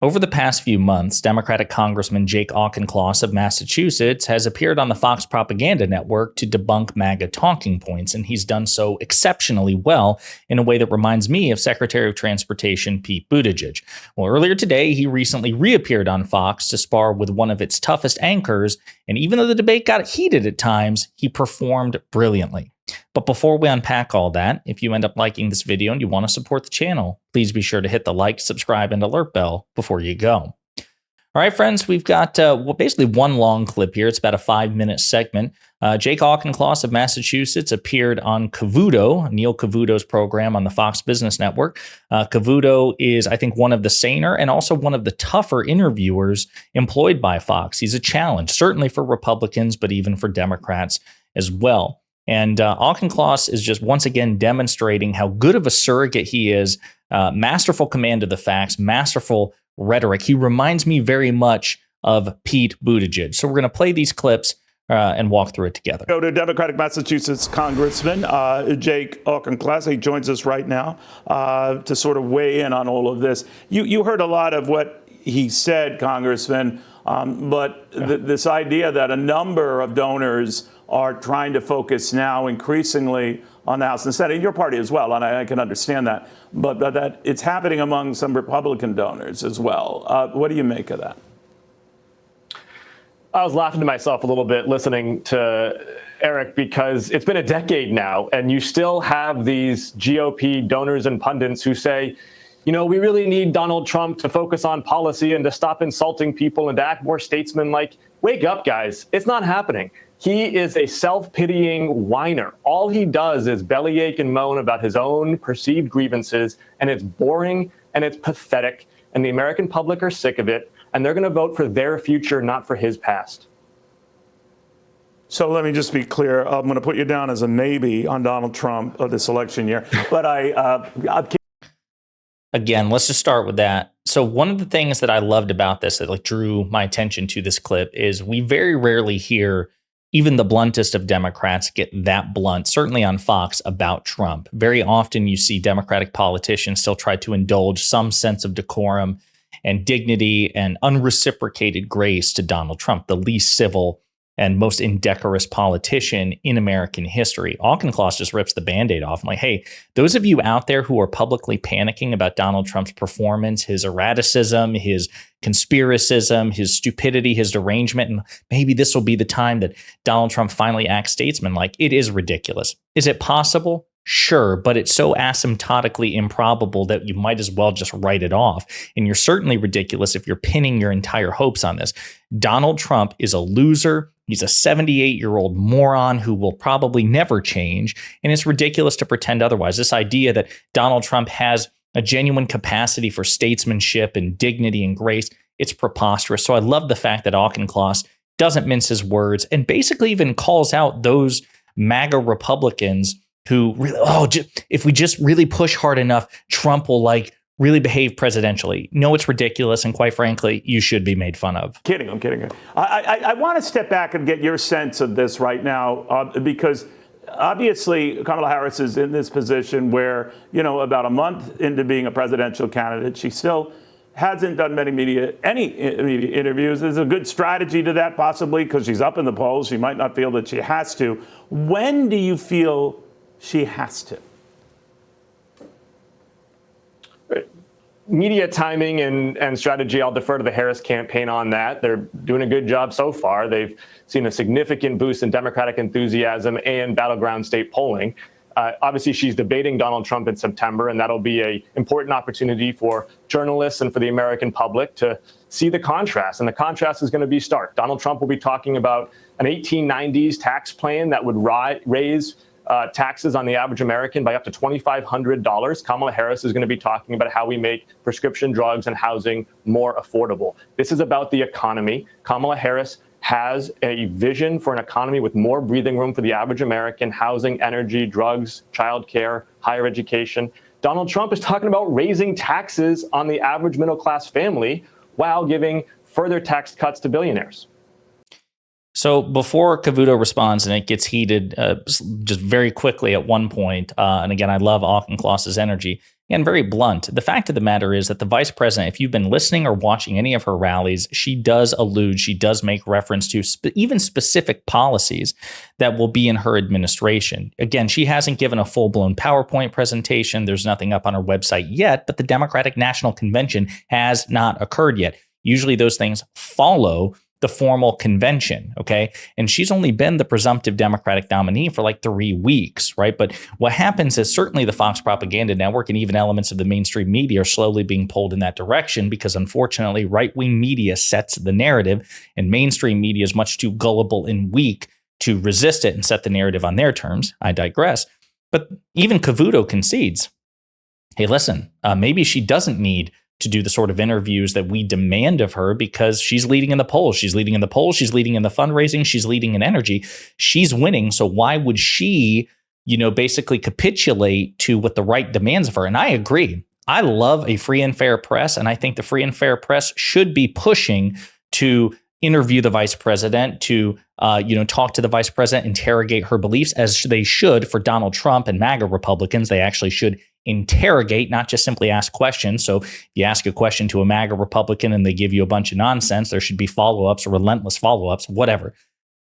Over the past few months, Democratic Congressman Jake Auchincloss of Massachusetts has appeared on the Fox propaganda network to debunk MAGA talking points, and he's done so exceptionally well in a way that reminds me of Secretary of Transportation Pete Buttigieg. Well, earlier today, he recently reappeared on Fox to spar with one of its toughest anchors, and even though the debate got heated at times, he performed brilliantly. But before we unpack all that, if you end up liking this video and you want to support the channel, please be sure to hit the like, subscribe, and alert bell before you go. All right, friends, we've got basically one long clip here. It's about a 5-minute segment. Jake Auchincloss of Massachusetts appeared on Cavuto, Neil Cavuto's program on the Fox Business Network. Cavuto is, I think, one of the saner and also one of the tougher interviewers employed by Fox. He's a challenge, certainly for Republicans, but even for Democrats as well. And Auchincloss is just once again demonstrating how good of a surrogate he is, masterful command of the facts, masterful rhetoric. He reminds me very much of Pete Buttigieg. So we're going to play these clips and walk through it together. Go to Democratic Massachusetts Congressman Jake Auchincloss. He joins us right now to sort of weigh in on all of this. You heard a lot of what he said, Congressman, but this idea that a number of donors are trying to focus now increasingly on the House and Senate, and your party as well, and I can understand that, but that it's happening among some Republican donors as well. What do you make of that? I was laughing to myself a little bit listening to Eric, because it's been a decade now, and you still have these GOP donors and pundits who say, you know, we really need Donald Trump to focus on policy and to stop insulting people and to act more statesman-like. Wake up, guys. It's not happening. He is a self-pitying whiner. All he does is bellyache and moan about his own perceived grievances, and it's boring and it's pathetic, and the American public are sick of it, and they're going to vote for their future, not for his past. So let me just be clear. I'm going to put you down as a maybe on Donald Trump of this election year, but Again, let's just start with that. So one of the things that I loved about this that drew my attention to this clip is we very rarely hear even the bluntest of Democrats get that blunt, certainly on Fox, about Trump. Very often you see Democratic politicians still try to indulge some sense of decorum and dignity and unreciprocated grace to Donald Trump, the least civil and most indecorous politician in American history. Auchincloss just rips the Band-Aid off. I'm like, hey, those of you out there who are publicly panicking about Donald Trump's performance, his erraticism, his conspiracism, his stupidity, his derangement, and maybe this will be the time that Donald Trump finally acts statesman-like, it is ridiculous. Is it possible? Sure, but it's so asymptotically improbable that you might as well just write it off. And you're certainly ridiculous if you're pinning your entire hopes on this. Donald Trump is a loser. He's a 78-year-old moron who will probably never change. And it's ridiculous to pretend otherwise. This idea that Donald Trump has a genuine capacity for statesmanship and dignity and grace, it's preposterous. So I love the fact that Auchincloss doesn't mince his words and basically even calls out those MAGA Republicans who really, if we just really push hard enough, Trump will really behave presidentially. No, it's ridiculous. And quite frankly, you should be made fun of. I'm kidding. I want to step back and get your sense of this right now, because obviously Kamala Harris is in this position where, about a month into being a presidential candidate, she still hasn't done any media interviews. There's a good strategy to that, possibly, because she's up in the polls. She might not feel that she has to. When do you feel she has to? Media timing and strategy, I'll defer to the Harris campaign on that. They're doing a good job so far. They've seen a significant boost in Democratic enthusiasm and battleground state polling. Obviously, she's debating Donald Trump in September, and that'll be an important opportunity for journalists and for the American public to see the contrast. And the contrast is going to be stark. Donald Trump will be talking about an 1890s tax plan that would raise taxes on the average American by up to $2,500. Kamala Harris is going to be talking about how we make prescription drugs and housing more affordable. This is about the economy. Kamala Harris has a vision for an economy with more breathing room for the average American: housing, energy, drugs, childcare, higher education. Donald Trump is talking about raising taxes on the average middle-class family while giving further tax cuts to billionaires. So before Cavuto responds, and it gets heated just very quickly at one point, and again, I love Auchincloss's energy, and very blunt. The fact of the matter is that the vice president, if you've been listening or watching any of her rallies, she does make reference to even specific policies that will be in her administration. Again, she hasn't given a full-blown PowerPoint presentation. There's nothing up on her website yet, but the Democratic National Convention has not occurred yet. Usually those things follow the formal convention, okay? And she's only been the presumptive Democratic nominee for like 3 weeks, right? But what happens is certainly the Fox Propaganda Network and even elements of the mainstream media are slowly being pulled in that direction because unfortunately right-wing media sets the narrative and mainstream media is much too gullible and weak to resist it and set the narrative on their terms. I digress. But even Cavuto concedes, hey, listen, maybe she doesn't need to do the sort of interviews that we demand of her because she's leading in the polls. She's leading in the polls. She's leading in the fundraising. She's leading in energy. She's winning. So why would she, basically capitulate to what the right demands of her? And I agree. I love a free and fair press. And I think the free and fair press should be pushing to interview the vice president, to talk to the vice president, interrogate her beliefs, as they should for Donald Trump and MAGA Republicans. They actually should interrogate, not just simply ask questions. So if you ask a question to a MAGA Republican and they give you a bunch of nonsense, there should be follow-ups or relentless follow-ups, whatever.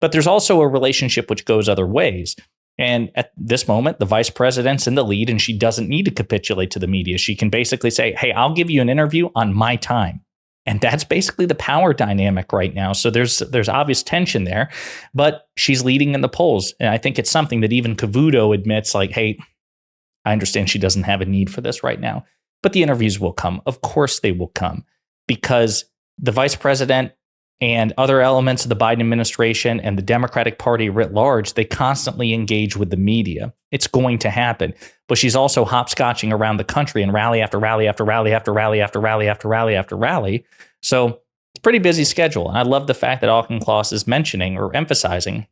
But there's also a relationship which goes other ways. And at this moment, the vice president's in the lead and she doesn't need to capitulate to the media. She can basically say, hey, I'll give you an interview on my time. And that's basically the power dynamic right now. So there's obvious tension there, but she's leading in the polls. And I think it's something that even Cavuto admits, like, hey, I understand she doesn't have a need for this right now, but the interviews will come. Of course they will come because the vice president and other elements of the Biden administration and the Democratic Party writ large, they constantly engage with the media. It's going to happen. But she's also hopscotching around the country and rally after rally after rally after rally after rally after rally after rally. So it's a pretty busy schedule. And I love the fact that Auchincloss is mentioning or emphasizing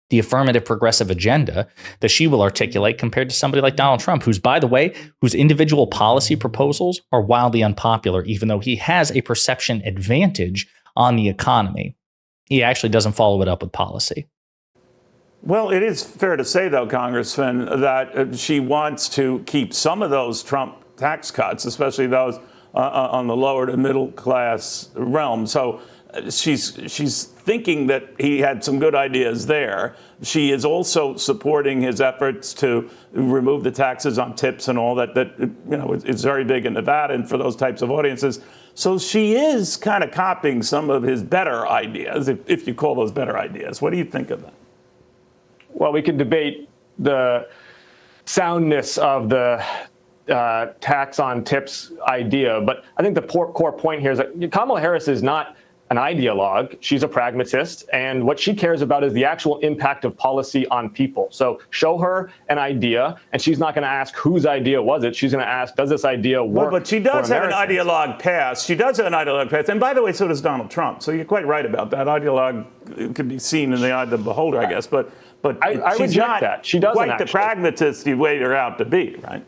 the affirmative progressive agenda that she will articulate compared to somebody like Donald Trump, who's, by the way, whose individual policy proposals are wildly unpopular, even though he has a perception advantage on the economy. He actually doesn't follow it up with policy. Well, it is fair to say, though, Congressman, that she wants to keep some of those Trump tax cuts, especially those on the lower to middle class realm. So she's thinking that he had some good ideas there. She is also supporting his efforts to remove the taxes on tips and all that. It's very big in Nevada and for those types of audiences. So she is kind of copying some of his better ideas, if you call those better ideas. What do you think of that? Well, we could debate the soundness of the tax on tips idea, but I think the core point here is that Kamala Harris is not an ideologue. She's a pragmatist, and what she cares about is the actual impact of policy on people. So show her an idea, and she's not going to ask whose idea was it. She's going to ask, does this idea work? Well, but she does have an ideologue past. She does have an ideologue past. And by the way, so does Donald Trump. So you're quite right about that. Ideologue can be seen in the eye of the beholder, I guess. But I she's reject not that. She doesn't quite the pragmatist you weighed her out to be, right?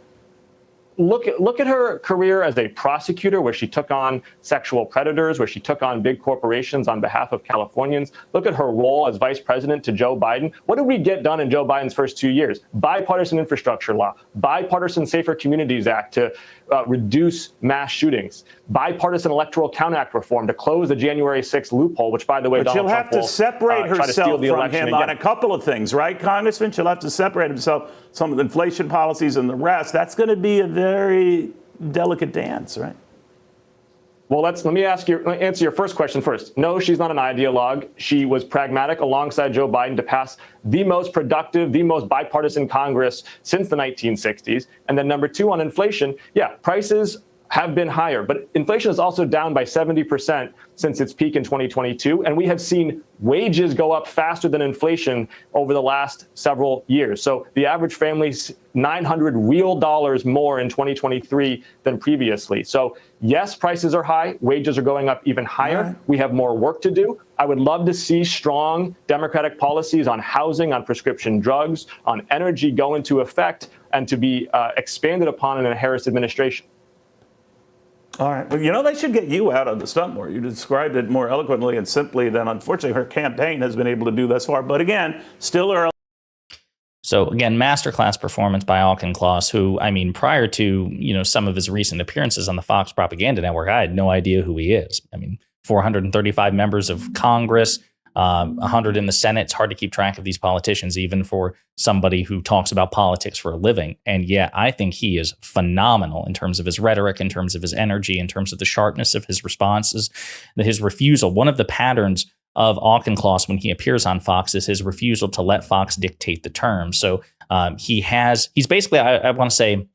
Look at her career as a prosecutor, where she took on sexual predators, where she took on big corporations on behalf of Californians. Look at her role as vice president to Joe Biden. What did we get done in Joe Biden's first 2 years? Bipartisan infrastructure law, bipartisan Safer Communities Act to reduce mass shootings, bipartisan Electoral Count Act reform to close the January 6th loophole, which, by the way, but Donald Trump will she'll have to separate herself from him on a couple of things, right, Congressman? She'll have to separate herself, some of the inflation policies and the rest. That's going to be a very delicate dance, right? Well, let me answer your first question first. No, she's not an ideologue. She was pragmatic alongside Joe Biden to pass the most productive, the most bipartisan Congress since the 1960s. And then number two, on inflation, yeah, prices have been higher, but inflation is also down by 70% since its peak in 2022. And we have seen wages go up faster than inflation over the last several years. So the average family's $900 real more in 2023 than previously. So yes, prices are high. Wages are going up even higher. Yeah. We have more work to do. I would love to see strong Democratic policies on housing, on prescription drugs, on energy go into effect and to be expanded upon in a Harris administration. All right. Well, you know, they should get you out of the stunt war. You described it more eloquently and simply than, unfortunately, her campaign has been able to do thus far. But again, still early. So again, masterclass performance by Auchincloss, who, I mean, prior to, some of his recent appearances on the Fox Propaganda Network, I had no idea who he is. I mean, 435 members of Congress, 100 in the Senate. It's hard to keep track of these politicians, even for somebody who talks about politics for a living. And yeah, I think he is phenomenal in terms of his rhetoric, in terms of his energy, in terms of the sharpness of his responses, his refusal. One of the patterns of Auchincloss when he appears on Fox is his refusal to let Fox dictate the terms. So he's basically, I want to say,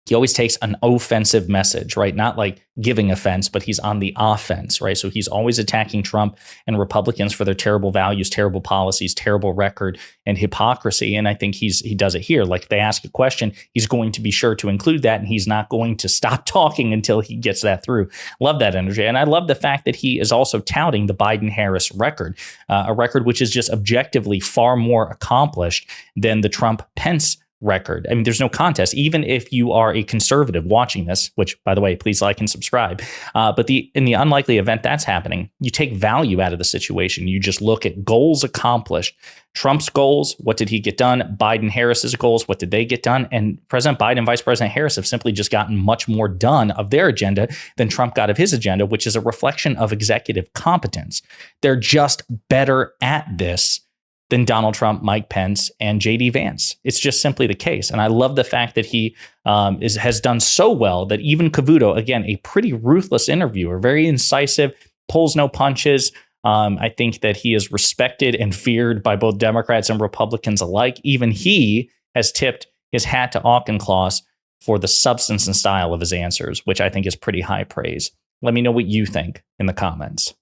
he always takes an offensive message, right? Not like giving offense, but he's on the offense, right? So he's always attacking Trump and Republicans for their terrible values, terrible policies, terrible record, and hypocrisy. And I think he does it here. Like if they ask a question, he's going to be sure to include that, and he's not going to stop talking until he gets that through. Love that energy. And I love the fact that he is also touting the Biden-Harris record, a record which is just objectively far more accomplished than the Trump-Pence record. I mean, there's no contest. Even if you are a conservative watching this, which, by the way, please like and subscribe. But in the unlikely event that's happening, you take value out of the situation. You just look at goals accomplished. Trump's goals, what did he get done? Biden-Harris's goals, what did they get done? And President Biden and Vice President Harris have simply just gotten much more done of their agenda than Trump got of his agenda, which is a reflection of executive competence. They're just better at this than Donald Trump, Mike Pence, and J.D. Vance. It's just simply the case. And I love the fact that he has done so well that even Cavuto, again, a pretty ruthless interviewer, very incisive, pulls no punches. I think that he is respected and feared by both Democrats and Republicans alike. Even he has tipped his hat to Auchincloss for the substance and style of his answers, which I think is pretty high praise. Let me know what you think in the comments.